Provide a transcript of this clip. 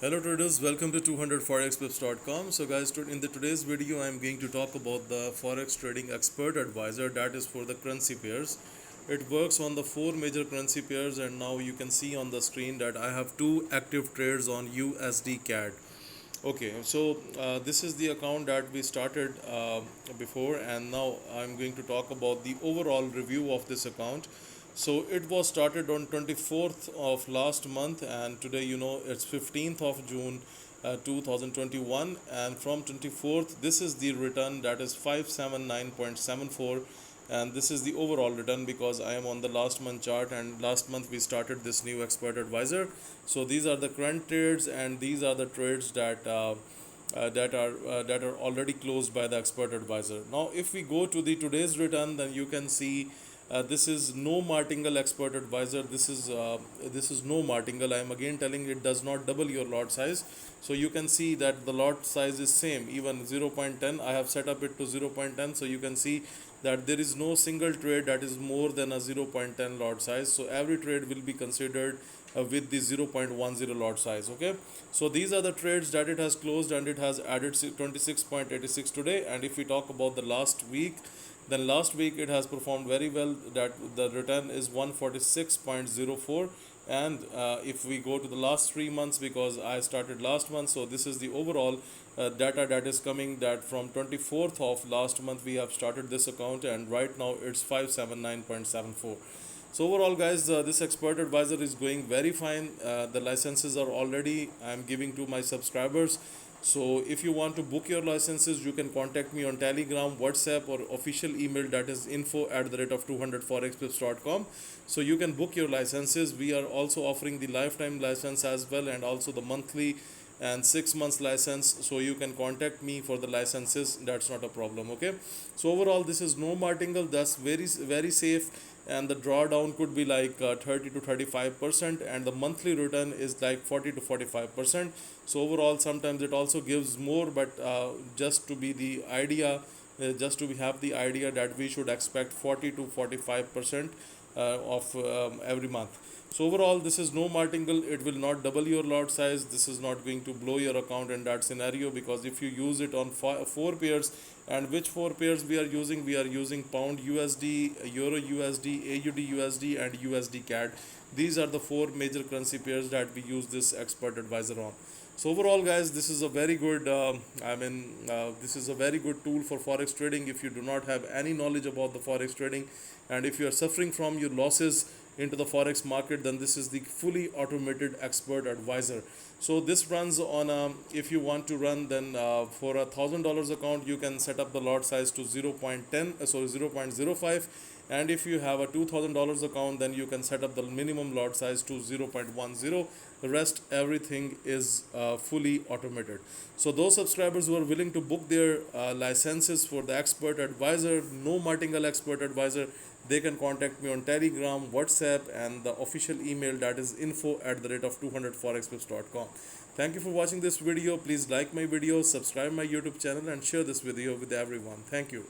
Hello traders, welcome to 200forexpips.com. So guys, in today's video I am going to talk about the forex trading expert advisor, that is for the currency pairs. It works on the four major currency pairs, and now you can see on the screen that I have two active trades on USD CAD. Okay, so this is the account that we started before, and now I'm going to talk about the overall review of this account. So it was started on 24th of last month, and today it's 15th of June 2021, and from 24th this is the return, that is 579.74, and this is the overall return because I am on the last month chart, and last month we started this new expert advisor. So these are the current trades, and these are the trades that are already closed by the expert advisor. Now if we go to the today's return, then you can see this is no Martingale expert advisor. This is no Martingale. I am again telling it does not double your lot size. So you can see that the lot size is same, even 0.10. I have set up it to 0.10, so you can see that there is no single trade that is more than a 0.10 lot size. So every trade will be considered with the 0.10 lot size. Okay, so these are the trades that it has closed, and it has added 26.86 today. And if we talk about the last week, then last week it has performed very well, that the return is 146.04. And if we go to the last 3 months, because I started last month, so this is the overall data that is coming, that from 24th of last month we have started this account, and right now it's 579.74. So overall guys, this expert advisor is going very fine. The licenses are already I'm giving to my subscribers. So if you want to book your licenses, you can contact me on Telegram, WhatsApp, or official email, that is info@200forexpips.com. So you can book your licenses. We are also offering the lifetime license as well, and also the monthly and 6 months license. So you can contact me for the licenses, that's not a problem. Okay, so overall this is no Martingale. That's very safe, and the drawdown could be like 30 to 35%, and the monthly return is like 40 to 45%. So overall sometimes it also gives more, but just to be the idea, just to have the idea that we should expect 40 to 45% of every month. So overall this is no Martingale. It will not double your lot size. This is not going to blow your account in that scenario, because if you use it on four pairs, and which four pairs we are using? We are using pound USD, euro USD, AUD USD, and USD CAD. These are the four major currency pairs that we use this expert advisor on. So overall guys, this is a very good this is a very good tool for forex trading. If you do not have any knowledge about the forex trading, and if you are suffering from your losses into the forex market, then this is the fully automated expert advisor. So this runs on if you want to run, then for $1,000 account you can set up the lot size to 0.10 sorry 0.05, and if you have a $2,000 account, then you can set up the minimum lot size to 0.10. The rest everything is fully automated. So those subscribers who are willing to book their licenses for the expert advisor, no Martingale expert advisor, they can contact me on Telegram, WhatsApp, and the official email, that is info@200forexpips.com. Thank you for watching this video. Please like my video, subscribe my YouTube channel, and share this video with everyone. Thank you.